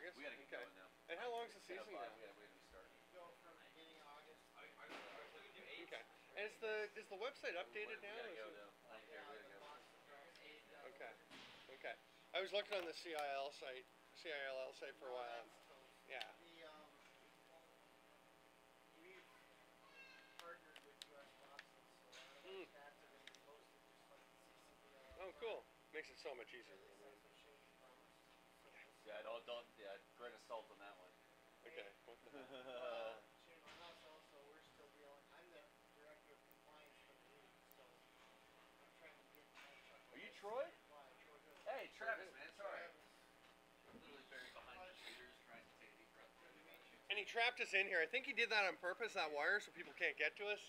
August? We gotta get going now. And how long is the season now? We gotta wait till we start. Go from beginning of August. Okay. And is the website updated now? We gotta go now. We gotta go. Okay. Okay. I was looking on the CILL site for a while. Yeah. We've partnered with US Boston, so a lot of our stats are going to be hosted just like the CCBL. Oh, cool. Makes it so much easier. Yeah, don't grain of salt on that one. Okay. What the Shame on us also, we're still dealing. I'm the director of compliance for the league, so I'm trying to get Are you Troy? Hey, Travis, man, sorry. Literally buried behind computers trying to take a deep breath. And he trapped us in here. I think he did that on purpose, that wire, so people can't get to us.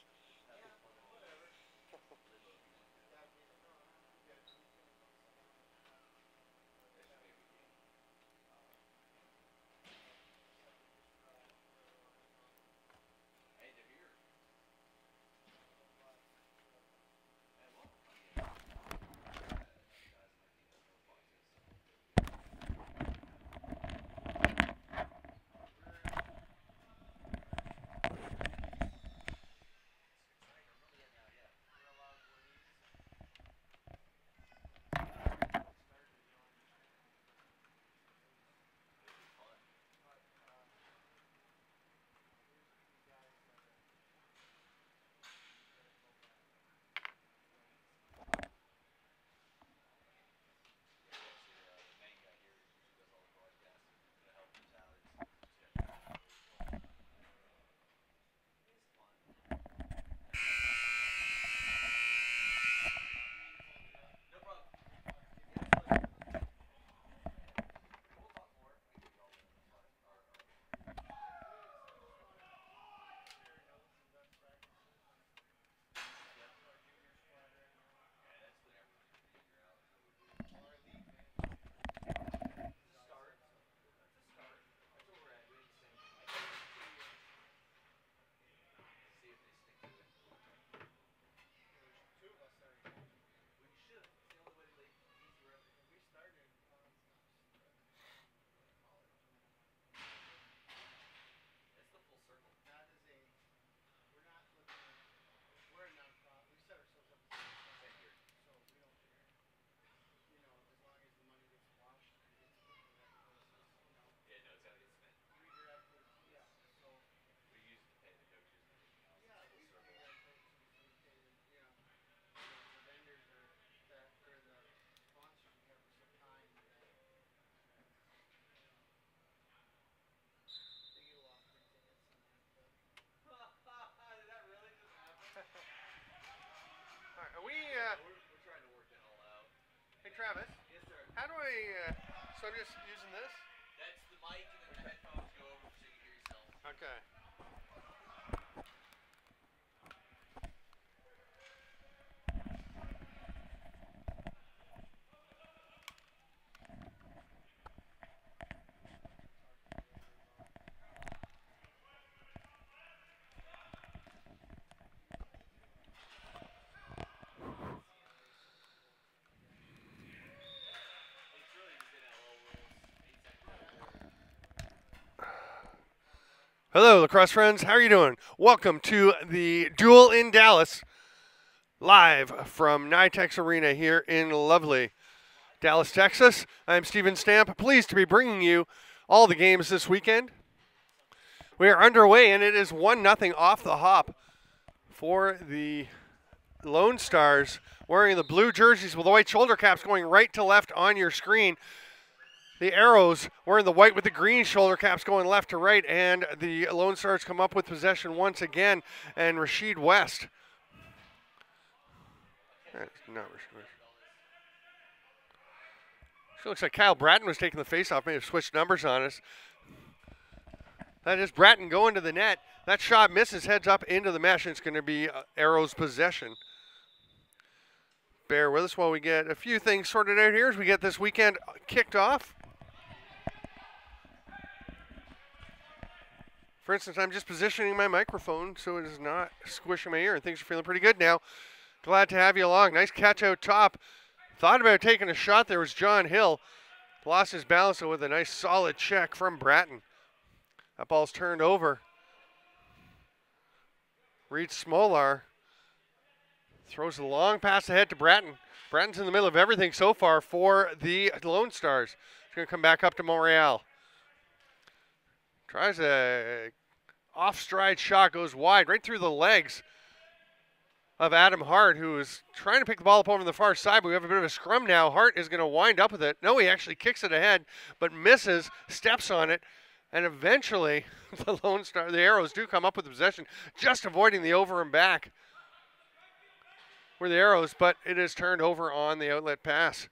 We're trying to work that all out. Hey, Travis. Yes, sir. How do I, so I'm just using this? That's the mic, and then the headphones go over so you can hear yourself. Okay. Hello, Lacrosse friends. How are you doing? Welcome to the Duel in Dallas, live from NYTEX Arena here in lovely Dallas, Texas. I'm Steven Stamp, pleased to be bringing you all the games this weekend. We are underway, and it is 1-0 off the hop for the Lone Stars, wearing the blue jerseys with the white shoulder caps going right to left on your screen. The Arrows wearing the white with the green shoulder caps going left to right, and the Lone Stars come up with possession once again, and Rashid West. That's not Rashid West. She looks like Kyle Bratton was taking the face-off, may have switched numbers on us. That is Bratton going to the net. That shot misses, heads up into the mesh, and it's going to be Arrows possession. Bear with us while we get a few things sorted out here as we get this weekend kicked off. For instance, I'm just positioning my microphone so it is not squishing my ear, and things are feeling pretty good now. Glad to have you along. Nice catch out top. Thought about taking a shot. There was John Hill. Lost his balance with a nice solid check from Bratton. That ball's turned over. Reed Smolar throws a long pass ahead to Bratton. Bratton's in the middle of everything so far for the Lone Stars. He's going to come back up to Montreal. Tries a off-stride shot, goes wide, right through the legs of Adam Hart, who is trying to pick the ball up over on the far side, but we have a bit of a scrum now. Hart is going to wind up with it. No, he actually kicks it ahead, but misses, steps on it, and eventually the Lone Star, the Arrows do come up with the possession, just avoiding the over and back were the Arrows, but it is turned over on the outlet pass.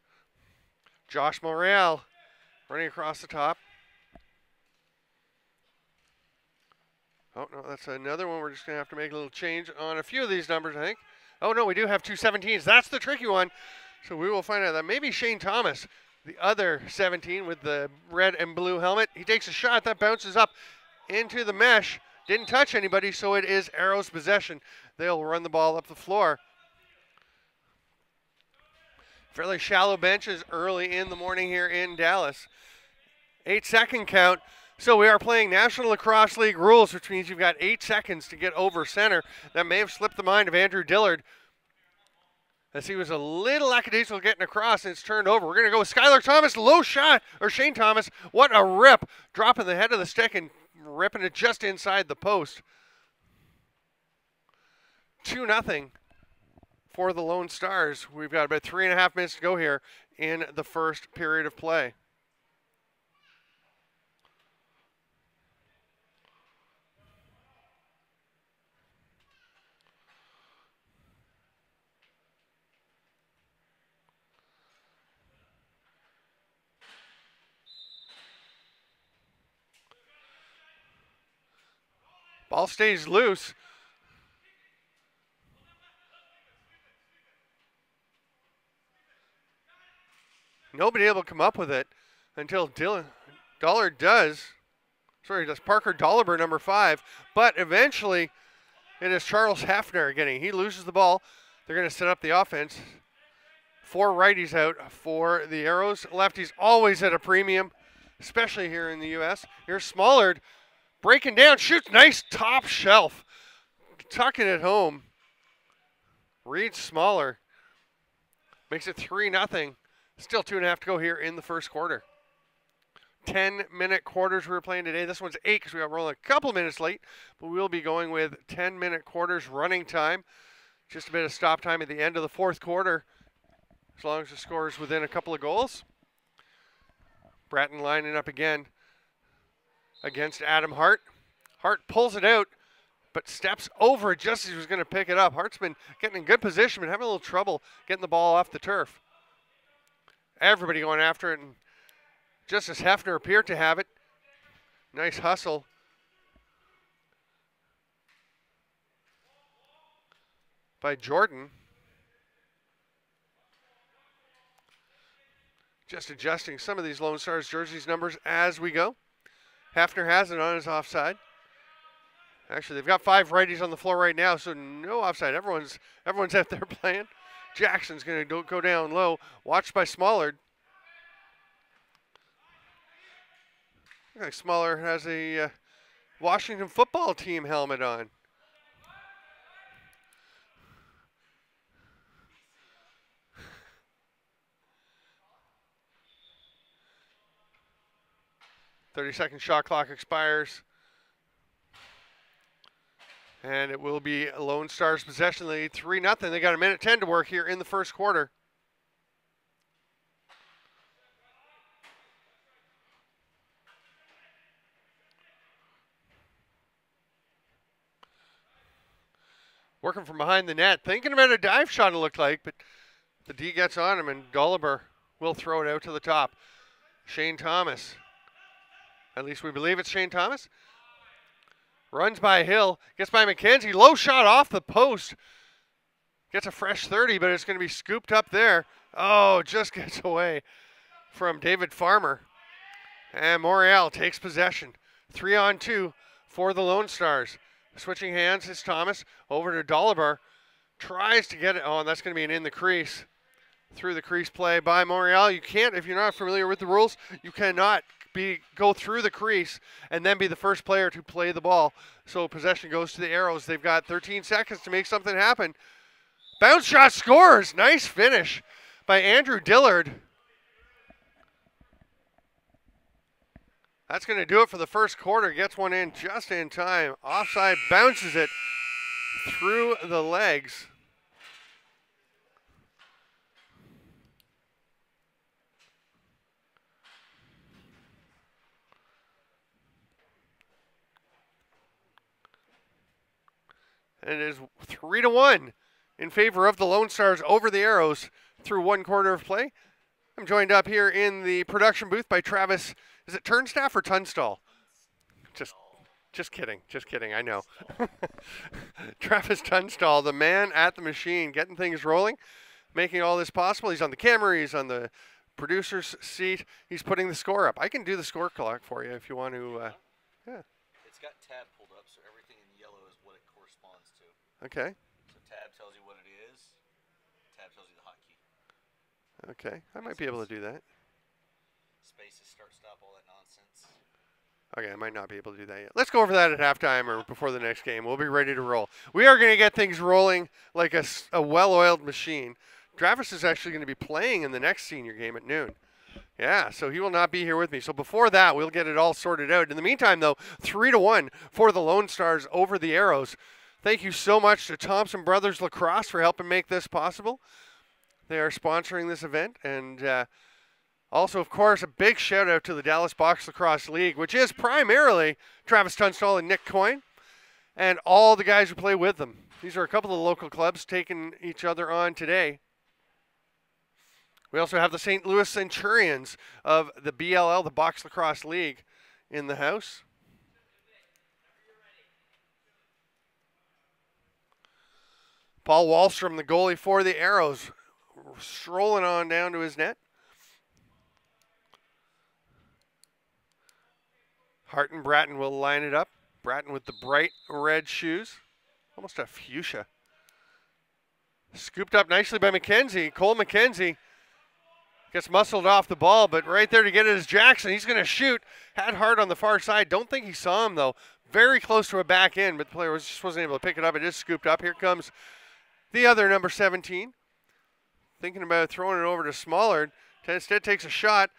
Josh Morreal running across the top. Oh, no, that's another one. We're just going to have to make a little change on a few of these numbers, I think. Oh, no, we do have two 17s. That's the tricky one. So we will find out that maybe Shane Thomas, the other 17 with the red and blue helmet, he takes a shot. That bounces up into the mesh. Didn't touch anybody, so it is Arrows' possession. They'll run the ball up the floor. Fairly shallow benches early in the morning here in Dallas. 8-second count. So we are playing National Lacrosse League rules, which means you've got 8 seconds to get over center. That may have slipped the mind of Andrew Dillard, as he was a little lackadaisical getting across, and it's turned over. We're going to go with Skylar Thomas, low shot, or Shane Thomas. What a rip, dropping the head of the stick and ripping it just inside the post. 2-0 for the Lone Stars. We've got about 3.5 minutes to go here in the first period of play. Ball stays loose. Nobody able to come up with it until Dollard does. Sorry, does Parker Dolliber, number 5. But eventually, it is Charles Heffner getting. He loses the ball. They're going to set up the offense. 4 righties out for the Arrows. Lefties always at a premium, especially here in the U.S. Here's Smollard breaking down, shoots, nice top shelf. Tucking it home. Reed Smollard makes it 3-0. Still 2.5 to go here in the first quarter. 10-minute quarters we're playing today. This one's 8 because we got rolling a couple minutes late, but we'll be going with 10-minute quarters running time. Just a bit of stop time at the end of the fourth quarter, as long as the score is within a couple of goals. Bratton lining up again against Adam Hart. Hart pulls it out, but steps over it just as he was going to pick it up. Hart's been getting in good position, but having a little trouble getting the ball off the turf. Everybody going after it, and just as Heffner appeared to have it. Nice hustle. By Jordan. Just adjusting some of these Lone Stars jerseys numbers as we go. Heffner has it on his offside. Actually, they've got 5 righties on the floor right now, so no offside. Everyone's out there playing. Jackson's going to go down low, watched by Smollard. Looks like Smollard has a Washington football team helmet on. .30-second shot clock expires. And it will be Lone Stars possession lead, 3-0. They got 1:10 to work here in the first quarter. Working from behind the net, thinking about a dive shot it looked like, but the D gets on him and Dolliber will throw it out to the top. Shane Thomas. At least we believe it's Shane Thomas. Runs by Hill, gets by McKenzie, low shot off the post. Gets a fresh 30, but it's going to be scooped up there. Oh, just gets away from David Farmer. And Montreal takes possession. 3-on-2 for the Lone Stars. Switching hands is Thomas over to Dolliber. Tries to get it. Oh, and that's going to be an in the crease. through the crease play by Montreal. You can't, if you're not familiar with the rules, you cannot go through the crease and then be the first player to play the ball. So possession goes to the Arrows. They've got 13 seconds to make something happen. Bounce shot scores. Nice finish by Andrew Dillard. That's going to do it for the first quarter. Gets one in just in time. Offside, bounces it through the legs. And it is 3-1 in favor of the Lone Stars over the Arrows through one quarter of play. I'm joined up here in the production booth by Travis. Is it Turnstaff or Tunstall? Just kidding. Just kidding. I know. Travis Tunstall, the man at the machine, getting things rolling, making all this possible. He's on the camera. He's on the producer's seat. He's putting the score up. I can do the score clock for you if you want to. Yeah. It's got tab pulled up, so everything in yellow is what it corresponds to. Okay. So tab tells you what it is. Tab tells you the hotkey. Okay. I might be able to do that. Spaces, start, stop, all that nonsense. Okay, I might not be able to do that yet. Let's go over that at halftime or before the next game. We'll be ready to roll. We are going to get things rolling like a well-oiled machine. Travis is actually going to be playing in the next senior game at noon. Yeah, so he will not be here with me. So before that, we'll get it all sorted out. In the meantime, though, 3-1 for the Lone Stars over the Arrows. Thank you so much to Thompson Brothers Lacrosse for helping make this possible. They are sponsoring this event, and also, of course, a big shout-out to the Dallas Box Lacrosse League, which is primarily Travis Tunstall and Nick Coyne, and all the guys who play with them. These are a couple of the local clubs taking each other on today. We also have the St. Louis Centurions of the BLL, the Box Lacrosse League, in the house. Paul Wallstrom, the goalie for the Arrows, strolling on down to his net. Hart and Bratton will line it up. Bratton with the bright red shoes. Almost a fuchsia. Scooped up nicely by McKenzie. Cole McKenzie gets muscled off the ball, but right there to get it is Jackson. He's going to shoot. Had Hart on the far side. Don't think he saw him, though. Very close to a back end, but the player just wasn't able to pick it up. It is scooped up. Here comes the other number 17. Thinking about throwing it over to Smollard. Instead takes a shot.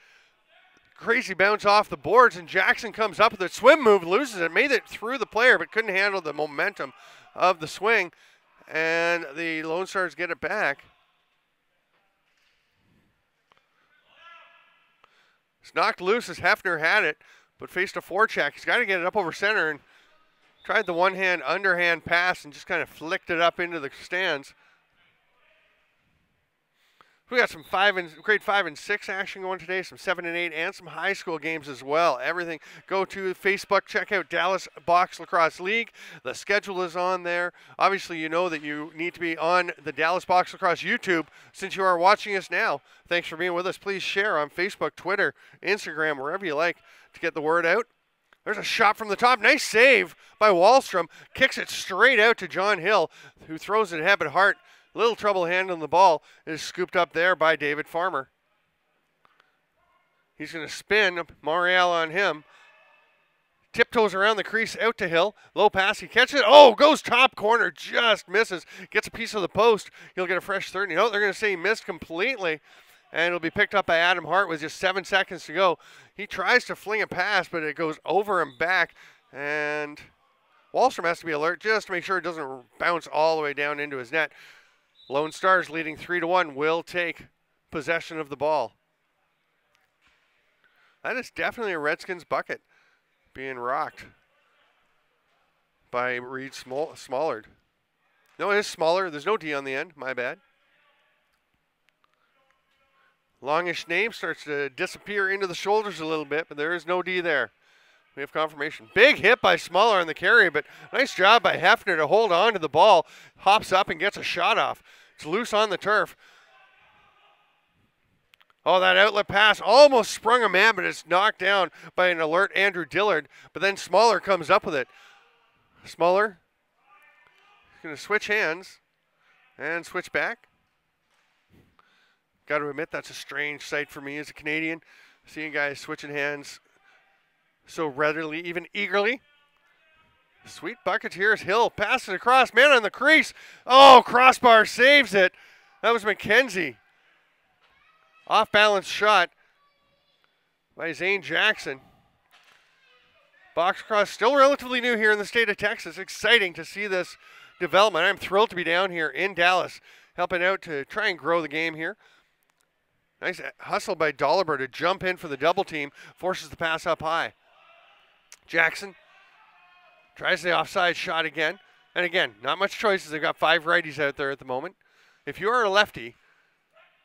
Crazy bounce off the boards, and Jackson comes up with a swim move, loses it, made it through the player, but couldn't handle the momentum of the swing, and the Lone Stars get it back. It's knocked loose as Hefner had it, but faced a forecheck. He's got to get it up over center, and tried the one-hand underhand pass and just kind of flicked it up into the stands. We got some grade 5 and 6 action going today, some 7 and 8, and some high school games as well. Everything. Go to Facebook, check out Dallas Box Lacrosse League. The schedule is on there. Obviously, you know that you need to be on the Dallas Box Lacrosse YouTube since you are watching us now. Thanks for being with us. Please share on Facebook, Twitter, Instagram, wherever you like to get the word out. There's a shot from the top. Nice save by Wallstrom. Kicks it straight out to John Hill, who throws it ahead, but Hart, little trouble handling the ball, is scooped up there by David Farmer. He's going to spin Montreal on him. Tiptoes around the crease out to Hill. Low pass. He catches it. Oh, goes top corner. Just misses. Gets a piece of the post. He'll get a fresh 30. No, they're going to say he missed completely. And it'll be picked up by Adam Hart with just 7 seconds to go. He tries to fling a pass, but it goes over and back. And Wallstrom has to be alert just to make sure it doesn't bounce all the way down into his net. Lone Stars leading 3-1 will take possession of the ball. That is definitely a Redskins bucket being rocked by Reed Smollard. No, it is Smaller. There's no D on the end. My bad. Longish name starts to disappear into the shoulders a little bit, but there is no D there. We have confirmation. Big hit by Smaller on the carry, but nice job by Hefner to hold on to the ball. Hops up and gets a shot off. It's loose on the turf. Oh, that outlet pass almost sprung a man, but it's knocked down by an alert Andrew Dillard. But then Smaller comes up with it. Smaller is going to switch hands and switch back. Got to admit, that's a strange sight for me as a Canadian, seeing guys switching hands so readily, even eagerly. Sweet bucket here is Hill. Passes it across. Man on the crease. Oh, crossbar saves it. That was McKenzie. Off-balance shot by Zane Jackson. Box cross still relatively new here in the state of Texas. Exciting to see this development. I'm thrilled to be down here in Dallas, helping out to try and grow the game here. Nice hustle by Dolliber to jump in for the double team. Forces the pass up high. Jackson tries the offside shot again. And again, not much choices. They've got 5 righties out there at the moment. If you are a lefty,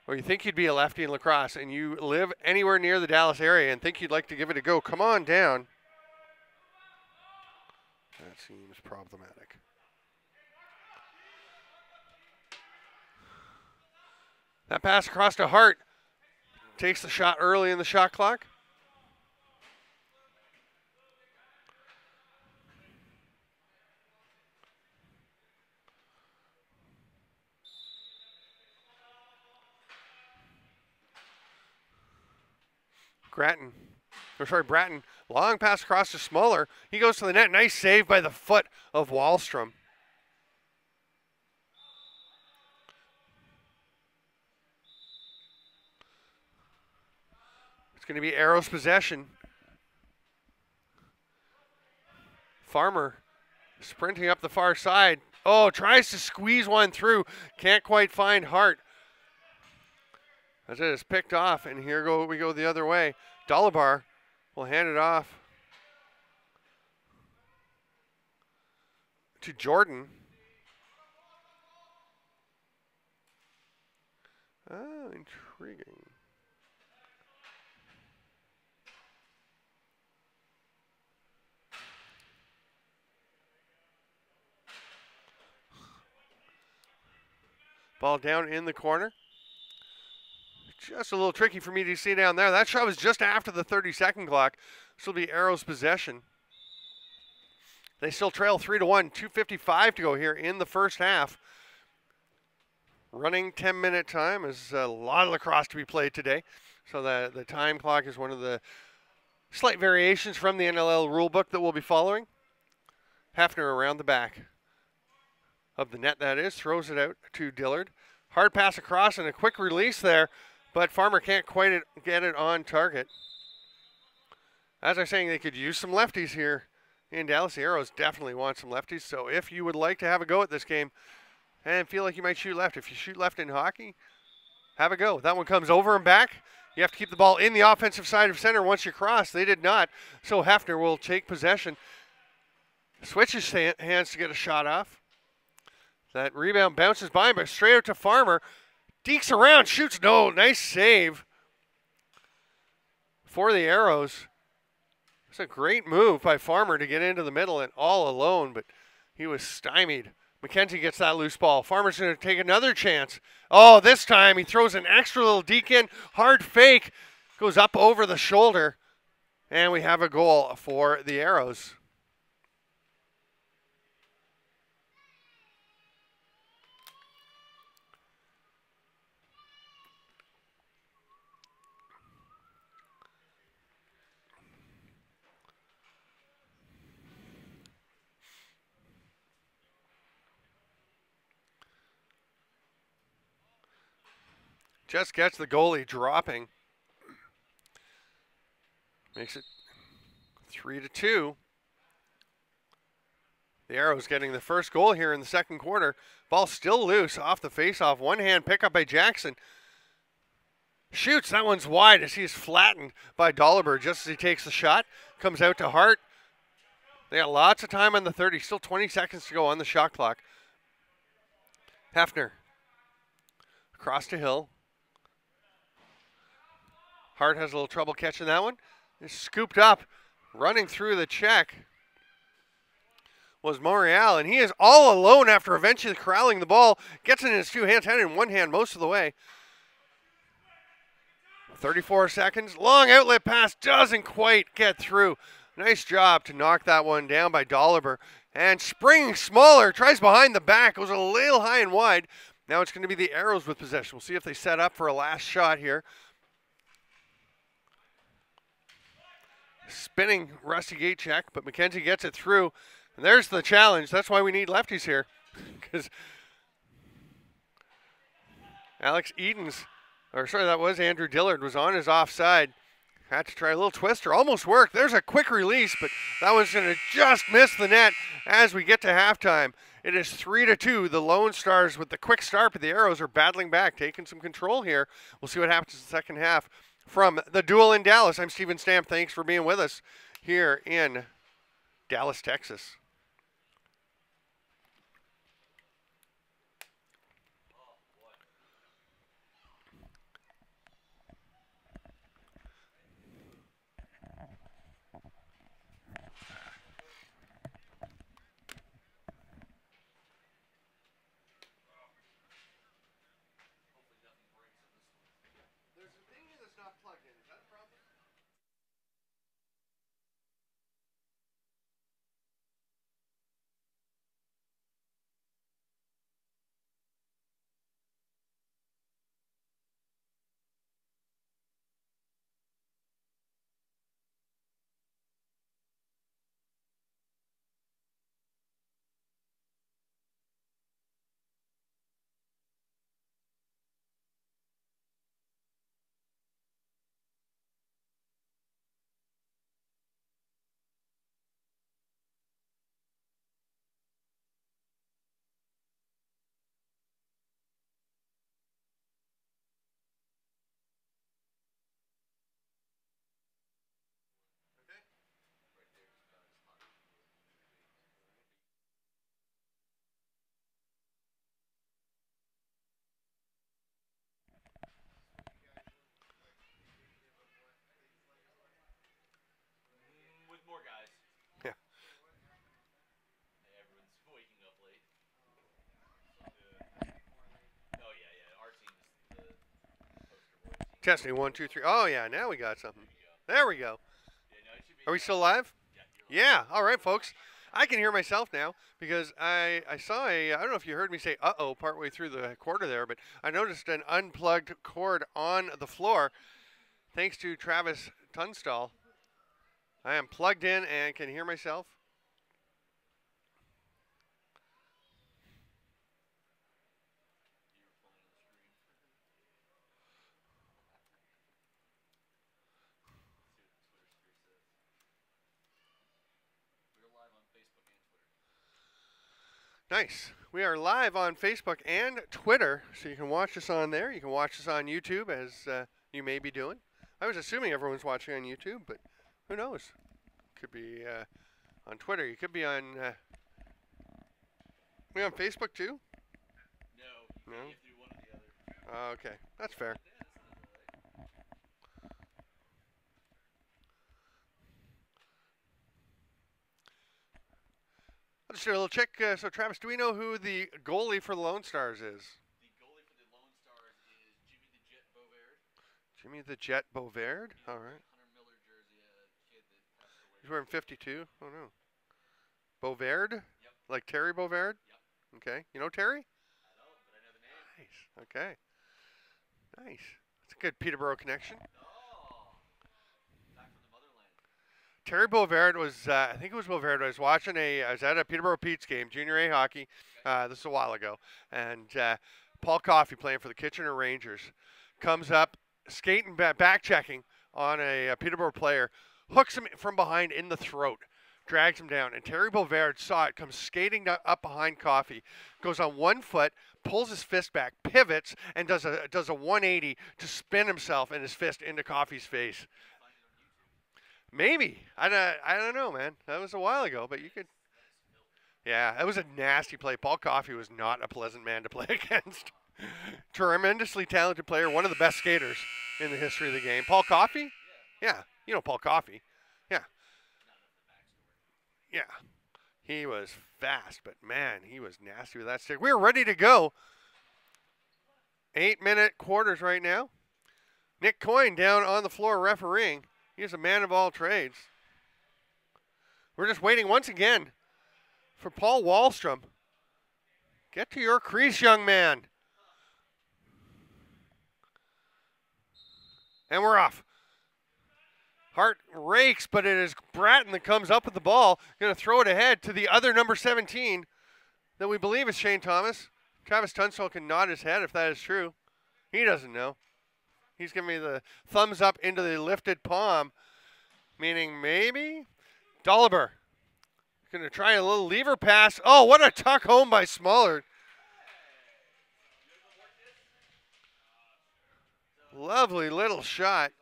or you think you'd be a lefty in lacrosse, and you live anywhere near the Dallas area and think you'd like to give it a go, come on down. That seems problematic. That pass across to Hart. Takes the shot early in the shot clock. Bratton. Long pass across to Smuller. He goes to the net. Nice save by the foot of Wahlstrom. It's going to be Arrow's possession. Farmer sprinting up the far side. Oh, tries to squeeze one through. Can't quite find Hart. As it is picked off, and here we go the other way. Dollibar will hand it off to Jordan. Oh, intriguing. Ball down in the corner. Just a little tricky for me to see down there. That shot was just after the 30-second clock. This will be Arrow's possession. They still trail 3-1. 2:55 to go here in the first half. Running 10-minute time is a lot of lacrosse to be played today. So the time clock is one of the slight variations from the NLL rulebook that we'll be following. Hafner around the back of the net, that is. Throws it out to Dillard. Hard pass across and a quick release there. But Farmer can't quite get it on target. As I was saying, they could use some lefties here in Dallas. The Arrows definitely want some lefties. So if you would like to have a go at this game and feel like you might shoot left, if you shoot left in hockey, have a go. That one comes over and back. You have to keep the ball in the offensive side of center once you cross. They did not. So Hafner will take possession. Switches hands to get a shot off. That rebound bounces by, but straight out to Farmer. Dekes around, shoots, no, nice save for the Arrows. It's a great move by Farmer to get into the middle and all alone, but he was stymied. McKenzie gets that loose ball. Farmer's going to take another chance. Oh, this time he throws an extra little deke in, hard fake, goes up over the shoulder, and we have a goal for the Arrows. Just gets the goalie dropping. Makes it 3-2. The Arrows getting the first goal here in the second quarter. Ball still loose off the faceoff. One hand pickup by Jackson. Shoots, that one's wide as he's flattened by Dolliber just as he takes the shot. Comes out to Hart. They got lots of time on the 30. Still 20 seconds to go on the shot clock. Hafner. Across to Hill. Hart has a little trouble catching that one. It's scooped up, running through the check was Morial, and he is all alone after eventually corralling the ball. Gets it in his two hands, had it in one hand most of the way. 34 seconds. Long outlet pass doesn't quite get through. Nice job to knock that one down by Dolliber. And springing Smaller, tries behind the back, goes a little high and wide. Now it's going to be the Arrows with possession. We'll see if they set up for a last shot here. Spinning Rusty Gate check, but McKenzie gets it through. And there's the challenge. That's why we need lefties here. Because Alex Edens, or sorry, that was Andrew Dillard, was on his offside. Had to try a little twister. Almost worked. There's a quick release, but that one's going to just miss the net as we get to halftime. It is 3-2. The Lone Stars with the quick start, but the Arrows are battling back, taking some control here. We'll see what happens in the second half. From the Duel in Dallas, I'm Steven Stamp. Thanks for being with us here in Dallas, Texas. With more guys. Yeah. Hey, everyone's waking up late. Oh yeah. Our team is the poster boy team. Testing 1, 2, 3. Oh, yeah, now we got something. There we go. Yeah, no, it should be. Are we still live? Yeah, you're Yeah. All right, folks. I can hear myself now because I saw I don't know if you heard me say uh-oh partway through the quarter there, but I noticed an unplugged cord on the floor. Thanks to Travis Tunstall. I am plugged in and can hear myself. Nice. We are live on Facebook and Twitter, so you can watch us on there. You can watch us on YouTube, as you may be doing. I was assuming everyone's watching on YouTube, but who knows? Could be on Twitter. You could be on. We on Facebook too? No. No. You have to do one or the other. Okay, that's fair. I'll just do a little check. So, Travis, do we know who the goalie for the Lone Stars is? The goalie for the Lone Stars is Jimmy the Jet Bovaird. Jimmy the Jet Bovaird? All right. Hunter Miller jersey, kid that passed away. He's wearing 52? Oh, no. Bovaird? Yep. Like Terry Bovaird? Yep. Okay. You know Terry? I don't, but I know the name. Nice. Okay. Nice. That's a good Peterborough connection. Oh. Back from the motherland. Terry Bovaird was, I think it was Bovaird. I was at a Peterborough Pete's game, Junior A hockey. This is a while ago. And Paul Coffey, playing for the Kitchener Rangers, comes up, skating, back checking on a Peterborough player, hooks him from behind in the throat, drags him down. And Terry Bovaird saw it, comes skating up behind Coffey, goes on one foot, pulls his fist back, pivots, and does a 180 to spin himself and his fist into Coffey's face. Maybe. I don't know, man. That was a while ago, but you could. Yeah, it was a nasty play. Paul Coffey was not a pleasant man to play against. Tremendously talented player, one of the best skaters in the history of the game. Paul Coffey? Yeah, you know Paul Coffey. Yeah. Yeah. He was fast, but man, he was nasty with that stick. We were ready to go. 8-minute quarters right now. Nick Coyne down on the floor refereeing. He's a man of all trades. We're just waiting once again for Paul Wallstrom. Get to your crease, young man. And we're off. Hart rakes, but it is Bratton that comes up with the ball. Going to throw it ahead to the other number 17 that we believe is Shane Thomas. Travis Tunstall can nod his head if that is true. He doesn't know. He's giving me the thumbs up into the lifted palm, meaning maybe. Dolliver going to try a little lever pass. Oh, what a tuck home by Smaller. Lovely little shot.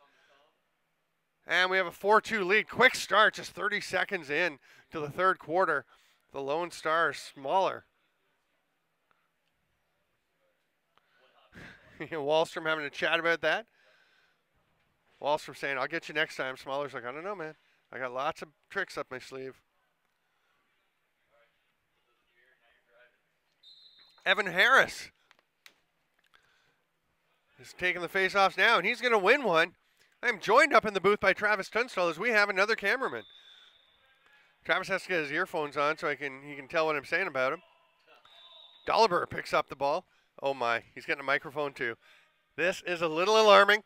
And we have a 4-2 lead. Quick start, just 30 seconds in to the third quarter. The Lone Stars smaller. Wallstrom having a chat about that. Wallstrom saying, I'll get you next time. Smaller's like, I don't know, man. I got lots of tricks up my sleeve. Evan Harris is taking the face-offs now, and he's going to win one. I am joined up in the booth by Travis Tunstall as we have another cameraman. Travis has to get his earphones on so he can tell what I'm saying about him. Dolliver picks up the ball. Oh my, he's getting a microphone too. This is a little alarming.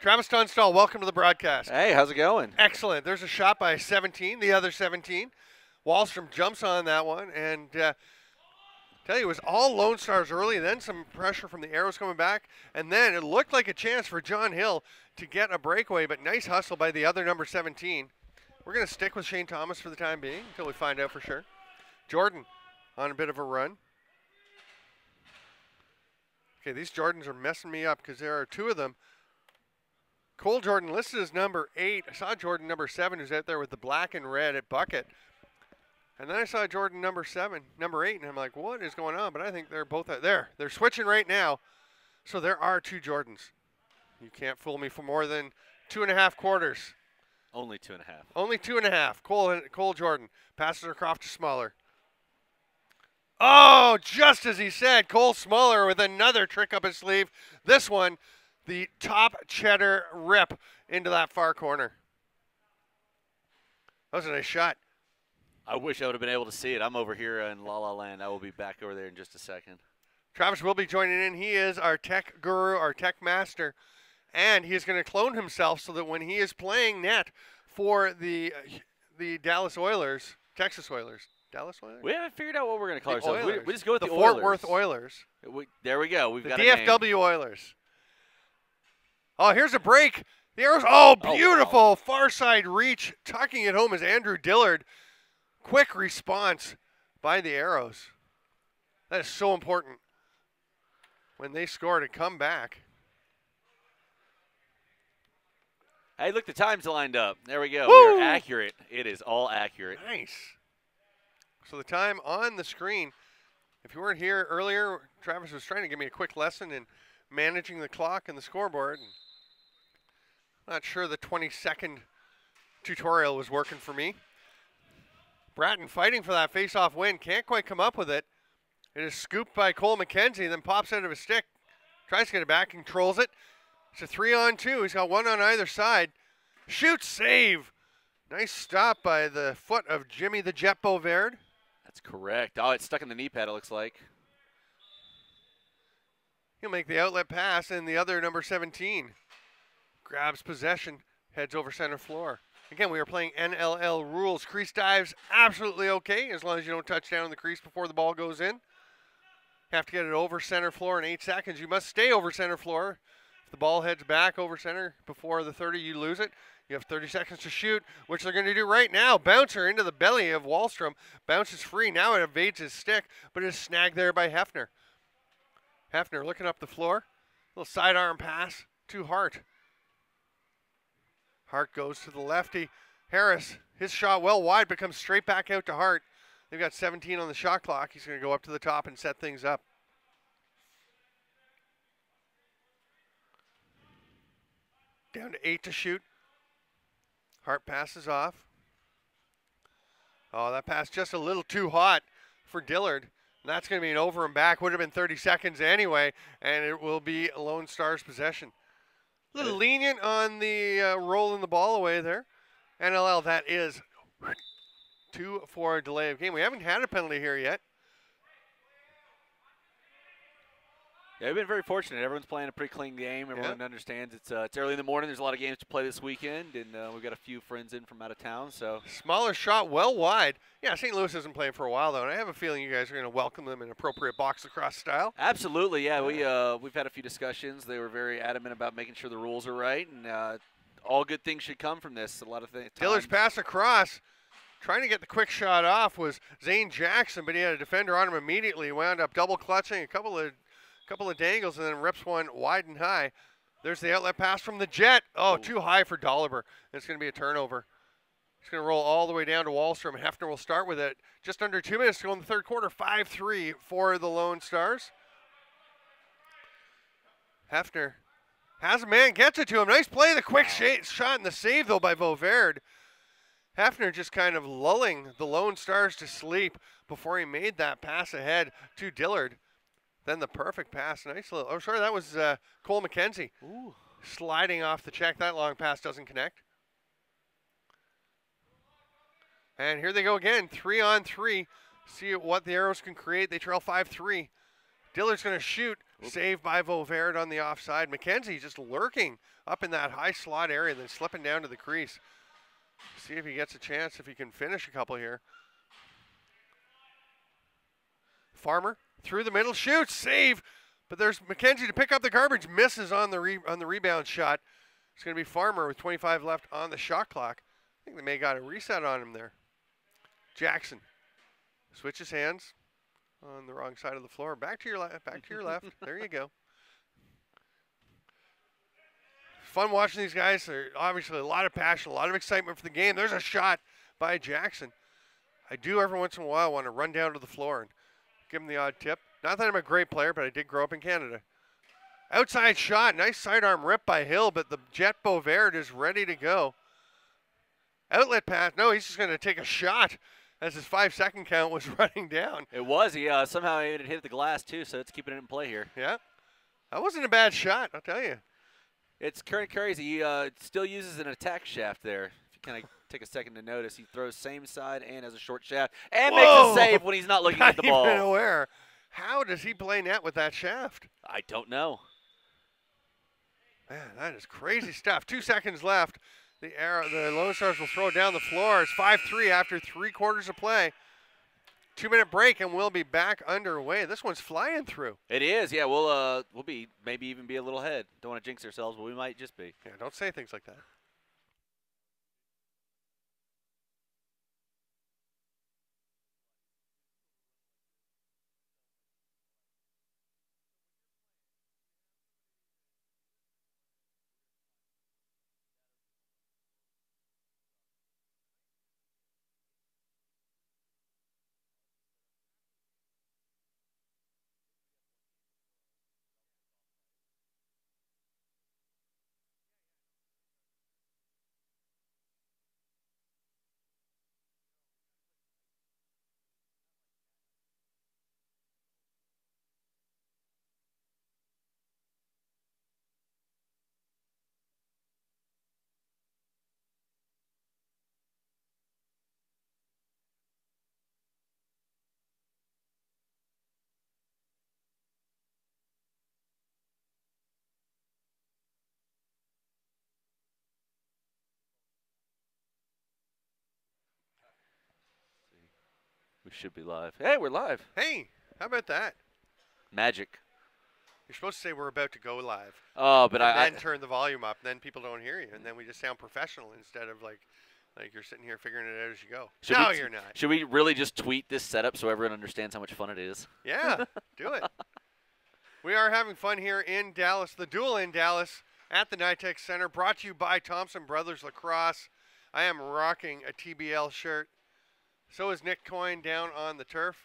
Travis Tunstall, welcome to the broadcast. Hey, how's it going? Excellent. There's a shot by 17, the other 17. Wallstrom jumps on that one, and tell you, it was all Lone Stars early, then some pressure from the Arrows coming back, and then it looked like a chance for John Hill to get a breakaway, but nice hustle by the other number 17. We're going to stick with Shane Thomas for the time being until we find out for sure. Jordan on a bit of a run. Okay, these Jordans are messing me up because there are two of them. Cole Jordan listed as number 8. I saw Jordan number 7 who's out there with the black and red at bucket. And then I saw Jordan number 8, and I'm like, what is going on? But I think they're both out there. They're switching right now. So there are two Jordans. You can't fool me for more than 2.5 quarters. Only 2.5. Only 2.5. Cole Jordan passes across to Smaller. Oh, just as he said, Cole Smaller with another trick up his sleeve. This one, the top cheddar rip into that far corner. That was a nice shot. I wish I would have been able to see it. I'm over here in La La Land. I will be back over there in just a second. Travis will be joining in. He is our tech guru, our tech master, and he is going to clone himself so that when he is playing net for the Dallas Oilers, Texas Oilers, Dallas Oilers? We haven't figured out what we're going to call The ourselves. Oilers. We just go with the Fort Oilers. Worth Oilers. There we go. We've The got a name. DFW Oilers. Oh, here's a break. The Arrows. Oh, beautiful. Oh, wow. Far side reach. Tucking it home is Andrew Dillard. Quick response by the Arrows. That is so important when they score to come back. Hey, look, the time's lined up. There we go. Woo! We are accurate. It is all accurate. Nice. So the time on the screen, if you weren't here earlier, Travis was trying to give me a quick lesson in managing the clock and the scoreboard. And not sure the 20-second tutorial was working for me. Bratton fighting for that face-off win. Can't quite come up with it. It is scooped by Cole McKenzie, then pops out of his stick. Tries to get it back, controls it. It's a 3-on-2. He's got one on either side. Shoot, save. Nice stop by the foot of Jimmy the Jet Beauverd. That's correct. Oh, it's stuck in the knee pad, it looks like. He'll make the outlet pass, and the other number 17 grabs possession, heads over center floor. Again, we are playing NLL rules. Crease dives, absolutely okay, as long as you don't touch down in the crease before the ball goes in. Have to get it over center floor in 8 seconds. You must stay over center floor. If the ball heads back over center before the 30, you lose it. You have 30 seconds to shoot, which they're going to do right now. Bouncer into the belly of Wallstrom. Bounces free. Now it evades his stick, but is snagged there by Hefner. Hefner looking up the floor. Little sidearm pass to Hart. Hart goes to the lefty. Harris, his shot well wide, but comes straight back out to Hart. They've got 17 on the shot clock. He's going to go up to the top and set things up. Down to 8 to shoot. Hart passes off. Oh, that pass just a little too hot for Dillard. And that's going to be an over and back. Would have been 30 seconds anyway, and it will be Lone Star's possession. A little lenient on the rolling the ball away there. NLL, that is 2 for a delay of game. We haven't had a penalty here yet. Yeah, we've been very fortunate. Everyone's playing a pretty clean game. Everyone understands it's early in the morning. There's a lot of games to play this weekend, and we've got a few friends in from out of town. So Smaller shot, well wide. Yeah, St. Louis isn't playing for a while, though, and I have a feeling you guys are going to welcome them in appropriate box lacrosse style. absolutely, yeah. We've had a few discussions. They were very adamant about making sure the rules are right, and all good things should come from this. A lot of things. Dillard's pass across. Trying to get the quick shot off was Zane Jackson, but he had a defender on him immediately. He wound up double clutching a couple of dangles and then rips one wide and high. There's the outlet pass from the Jet. Oh, too high for Dolliver. It's going to be a turnover. It's going to roll all the way down to Wallstrom. Hefner will start with it. Just under 2 minutes to go in the third quarter. 5-3 for the Lone Stars. Hefner has a man, gets it to him. Nice play, the quick shot and the save, though, by Vauvert. Hefner just kind of lulling the Lone Stars to sleep before he made that pass ahead to Dillard. Then the perfect pass. Nice little, oh, sorry, that was Cole McKenzie. Ooh. Sliding off the check. That long pass doesn't connect. And here they go again, 3-on-3. See what the Arrows can create. They trail 5-3. Dillard's going to shoot. Saved by Vauvert on the offside. McKenzie just lurking up in that high slot area, then slipping down to the crease. See if he gets a chance, if he can finish a couple here. Farmer through the middle, shoots, save. But there's McKenzie to pick up the garbage, misses on the rebound shot. It's going to be Farmer with 25 left on the shot clock. I think they may have got a reset on him there. Jackson switches hands on the wrong side of the floor. Back to your left. Back to your left. There you go. Fun watching these guys. There's obviously a lot of passion, a lot of excitement for the game. There's a shot by Jackson. I do every once in a while want to run down to the floor and give him the odd tip. Not that I'm a great player, but I did grow up in Canada. Outside shot. Nice sidearm rip by Hill, but the Jet Beauvert is ready to go. Outlet pass. No, he's just going to take a shot as his 5-second count was running down. It was. He somehow it hit the glass, too, so it's keeping it in play here. Yeah. That wasn't a bad shot, I'll tell you. It's kind of crazy. He still uses an attack shaft there. If you kind of take a second to notice, he throws same side and has a short shaft and makes a save when he's not looking at the ball. Not even aware. How does he play net with that shaft? I don't know. Man, that is crazy stuff. 2 seconds left. The Lone Stars will throw it down the floor. It's 5-3 after 3 quarters of play. 2-minute break, and we'll be back underway. This one's flying through. It is, yeah. We'll be maybe even be a little ahead. Don't want to jinx ourselves, but we might just be. Yeah, don't say things like that. We should be live. Hey, we're live. Hey, how about that? Magic. You're supposed to say we're about to go live. Oh, but and then turn the volume up. Then people don't hear you, and then we just sound professional instead of like you're sitting here figuring it out as you go. No, you're not. Should we really just tweet this setup so everyone understands how much fun it is? Yeah, do it. We are having fun here in Dallas, the Duel in Dallas at the NYTEX Center, brought to you by Thompson Brothers Lacrosse. I am rocking a TBL shirt. So is Nick Coyne down on the turf.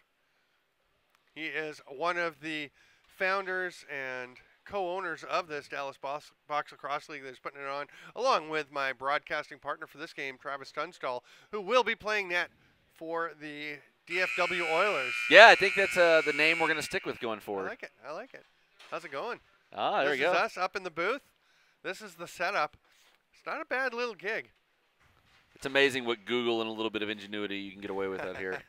He is one of the founders and co-owners of this Dallas Box Lacrosse League that is putting it on, along with my broadcasting partner for this game, Travis Tunstall, who will be playing net for the DFW Oilers. Yeah, I think that's the name we're going to stick with going forward. I like it. I like it. How's it going? Ah, there we go. This is us up in the booth. This is the setup. It's not a bad little gig. It's amazing what Google and a little bit of ingenuity you can get away with out here.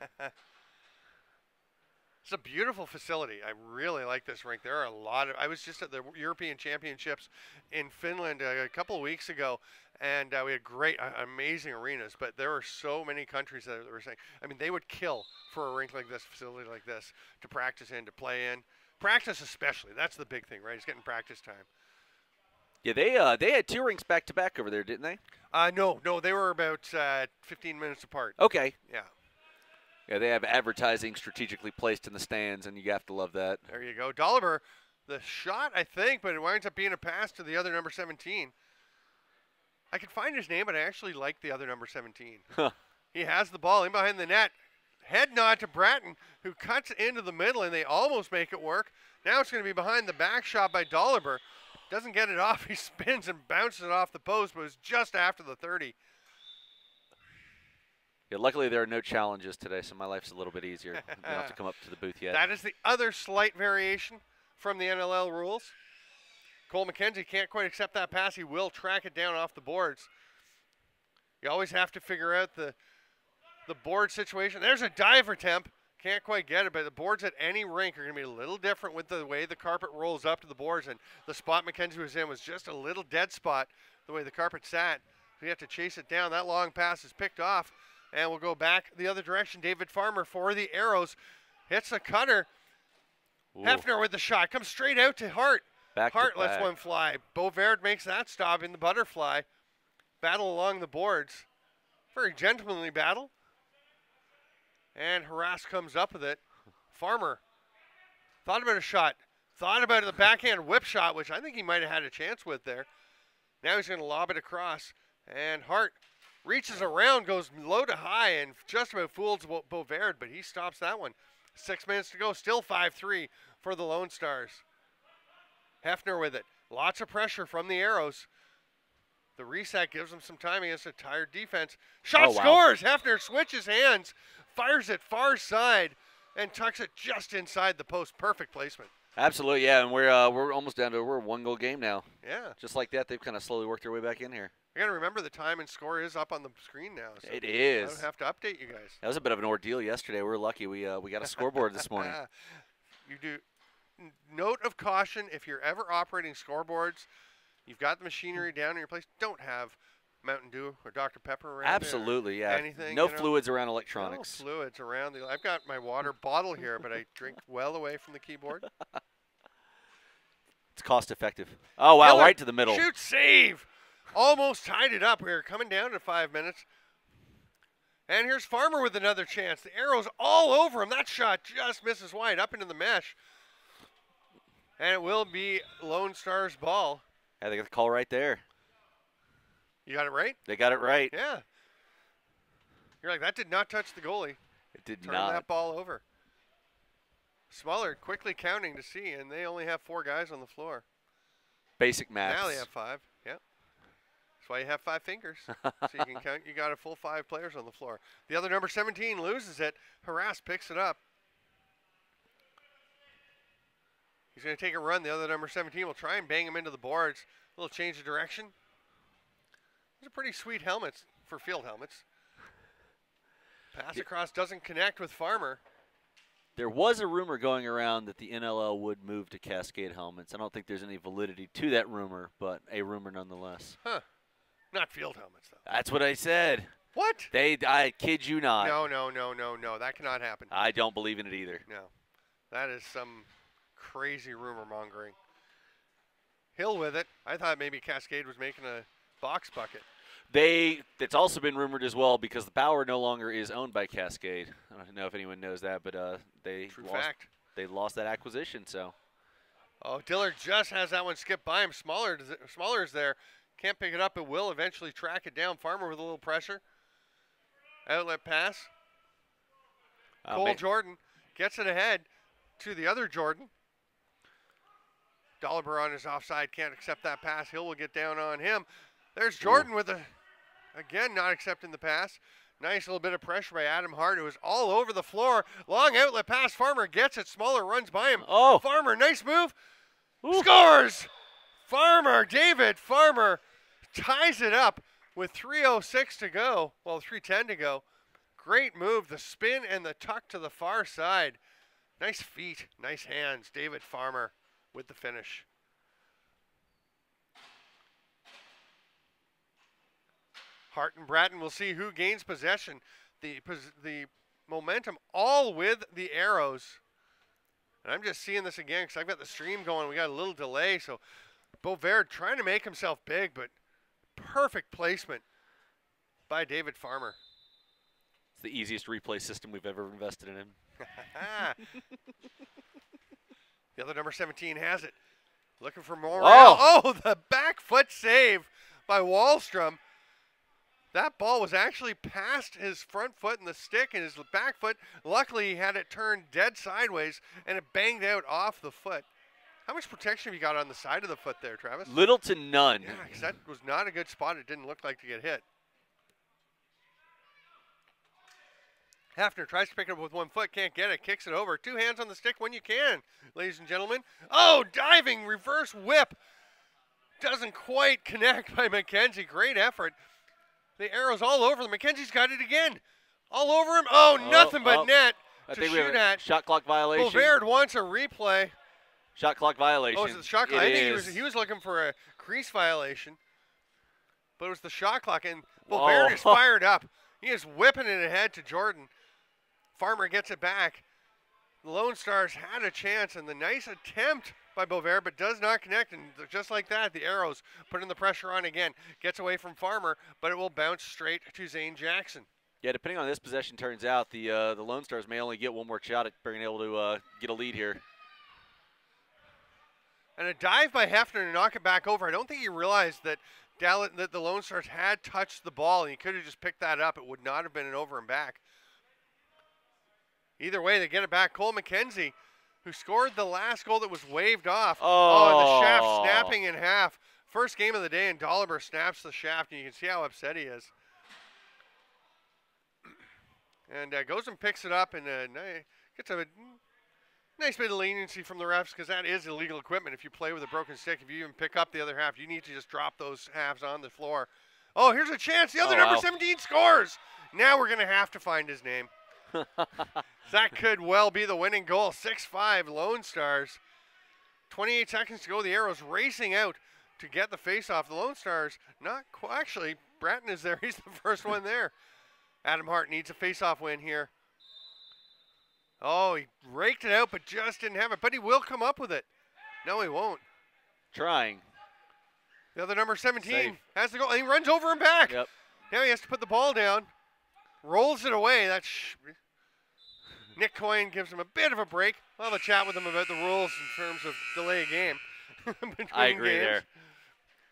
It's a beautiful facility. I really like this rink. There are a lot of. I was just at the European Championships in Finland a couple of weeks ago, and we had great, amazing arenas. But there were so many countries that were saying, I mean, they would kill for a rink like this, facility like this, to practice in, to play in. Practice especially. That's the big thing, right? It's getting practice time. Yeah, they had 2 rinks back to back over there, didn't they? No, they were about 15 minutes apart. Okay. Yeah. Yeah, they have advertising strategically placed in the stands, and you have to love that. There you go. Dolliver, the shot, I think, but it winds up being a pass to the other number 17. I could find his name, but I actually like the other number 17. Huh. He has the ball in behind the net. Head nod to Bratton, who cuts into the middle, and they almost make it work. Now it's going to be behind the back shot by Dolliver. Doesn't get it off. He spins and bounces it off the post, but it was just after the 30. Yeah, luckily there are no challenges today, so my life's a little bit easier. I don't have to come up to the booth yet. That is the other slight variation from the NLL rules. Cole McKenzie can't quite accept that pass. He will track it down off the boards. You always have to figure out the board situation. There's a dive attempt. Can't quite get it, but the boards at any rink are going to be a little different with the way the carpet rolls up to the boards, and the spot McKenzie was in was just a little dead spot the way the carpet sat. So you have to chase it down. That long pass is picked off, and we'll go back the other direction. David Farmer for the Arrows. Hits a cutter. Ooh. Hefner with the shot. Comes straight out to Hart. Hart lets one fly. Beauvert makes that stop in the butterfly. Battle along the boards. Very gentlemanly battle. And Harass comes up with it. Farmer thought about a shot. Thought about the backhand whip shot, which I think he might have had a chance with there. Now he's going to lob it across. And Hart reaches around, goes low to high, and just about fools Beauvert, but he stops that one. 6 minutes to go. Still 5-3 for the Lone Stars. Hefner with it. Lots of pressure from the Arrows. The reset gives them some time against a tired defense. Shot scores! Hefner switches hands, fires it far side, and tucks it just inside the post. Perfect placement. Absolutely, yeah, and we're almost down to we're a 1-goal game now. Yeah. Just like that, they've kind of slowly worked their way back in here. I got to remember the time and score is up on the screen now. So it is. I don't have to update you guys. That was a bit of an ordeal yesterday. We were lucky we got a scoreboard this morning. You do. Note of caution, if you're ever operating scoreboards, you've got the machinery down in your place, don't have Mountain Dew or Dr. Pepper around. Absolutely, yeah. Anything, no fluids around electronics. No fluids around. I've got my water bottle here, but I drink well away from the keyboard. It's cost effective. Oh, wow, Miller, right to the middle. Shoot, save. Almost tied it up. We were coming down to 5 minutes. And here's Farmer with another chance. The Arrow's all over him. That shot just misses wide up into the mesh. And it will be Lone Stars' ball. Yeah, they got the call right there. You got it right? They got it right. Yeah. You're like, that did not touch the goalie. It did Turn not. that ball over. Smuller quickly counting to see, and they only have 4 guys on the floor. Basic math. Now they have 5. Yep. That's why you have 5 fingers. So you can count. You got a full 5 players on the floor. The other number 17 loses it. Harass picks it up. He's going to take a run. The other number 17 will try and bang him into the boards. A little change of direction. Those are pretty sweet helmets for field helmets. Pass across doesn't connect with Farmer. There was a rumor going around that the NLL would move to Cascade helmets. I don't think there's any validity to that rumor, but a rumor nonetheless. Huh. Not field helmets, though. That's what I said. What? I kid you not. No. That cannot happen. I don't believe in it either. No. That is some crazy rumor mongering. Hill with it. I thought maybe Cascade was making a box bucket. It's also been rumored as well because the Bauer no longer is owned by Cascade. I don't know if anyone knows that, but they lost that acquisition. So, oh, Dillard just has that one skip by him. Smaller is there, can't pick it up, but will eventually track it down. Farmer with a little pressure. Outlet pass. Cole Jordan gets it ahead to the other Jordan. Dolliver on his offside, can't accept that pass. Hill will get down on him. There's Jordan with again, not accepting the pass. Nice little bit of pressure by Adam Hart, who was all over the floor. Long outlet pass. Farmer gets it. Smaller runs by him. Oh. Farmer, nice move. Ooh. Scores! Farmer, David Farmer ties it up with 3:06 to go. Well, 3:10 to go. Great move. The spin and the tuck to the far side. Nice feet, nice hands. David Farmer with the finish. Hart and Bratton will see who gains possession. The momentum all with the Arrows. And I'm just seeing this again because I've got the stream going. We got a little delay, so Bovaird trying to make himself big, but perfect placement by David Farmer. It's the easiest replay system we've ever invested in him. The other number 17 has it. Looking for more. Oh! Oh, the back foot save by Wahlstrom. That ball was actually past his front foot and the stick and his back foot. Luckily, he had it turned dead sideways, and it banged out off the foot. How much protection have you got on the side of the foot there, Travis? Little to none. Yeah, because that was not a good spot. It didn't look like to get hit. Hafner tries to pick it up with one foot, can't get it, kicks it over. Two hands on the stick when you can, ladies and gentlemen. Oh, diving reverse whip. Doesn't quite connect by McKenzie. Great effort. The Arrow's all over him. McKenzie's got it again. All over him. Oh, nothing but net to shoot at. Shot clock violation. Bovaird wants a replay. Shot clock violation. Oh, is it the shot clock? I think he was looking for a crease violation. But it was the shot clock, and Bovaird is fired up. He is whipping it ahead to Jordan. Farmer gets it back. The Lone Stars had a chance, and the nice attempt by Bovaird, but does not connect. And just like that, the Arrows putting the pressure on again. Gets away from Farmer, but it will bounce straight to Zane Jackson. Yeah, depending on how this possession turns out, the Lone Stars may only get one more shot at being able to get a lead here. And a dive by Hefner to knock it back over. I don't think he realized that that the Lone Stars had touched the ball, and he could have just picked that up. It would not have been an over and back. Either way, they get it back. Cole McKenzie, who scored the last goal that was waved off. Oh, and the shaft snapping in half. First game of the day, and Dolliver snaps the shaft, and you can see how upset he is. And goes and picks it up, and gets a nice bit of leniency from the refs, because that is illegal equipment. If you play with a broken stick, if you even pick up the other half, you need to just drop those halves on the floor. Oh, here's a chance. The other number 17 scores. Now we're going to have to find his name. That could well be the winning goal. 6-5 Lone Stars. 28 seconds to go. The Arrows racing out to get the face-off. The Lone Stars, not quite. Actually, Bratton is there. He's the first one there. Adam Hart needs a face-off win here. Oh, he raked it out, but just didn't have it. But he will come up with it. No, he won't. Trying. The other number 17 has the goal. And he runs over and back. Yep. Now he has to put the ball down. Rolls it away. That's Nick Coyne gives him a bit of a break. We'll have a chat with him about the rules in terms of delay a game. I agree games. there.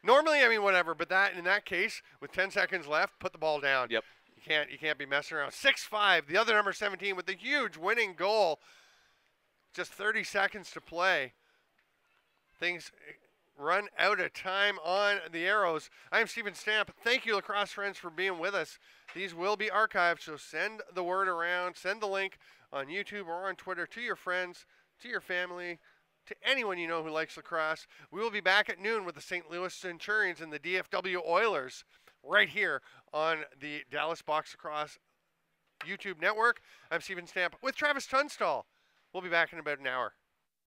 Normally, I mean, whatever, but in that case, with 10 seconds left, put the ball down. Yep. You can't be messing around. 6-5, the other number 17 with the huge winning goal. Just 30 seconds to play. Things run out of time on the Arrows. I'm Steven Stamp. Thank you, Lacrosse friends, for being with us. These will be archived, so send the word around. Send the link on YouTube or on Twitter to your friends, to your family, to anyone you know who likes lacrosse. We will be back at noon with the St. Louis Centurions and the DFW Oilers right here on the Dallas Box Lacrosse YouTube network. I'm Steven Stamp with Travis Tunstall. We'll be back in about an hour.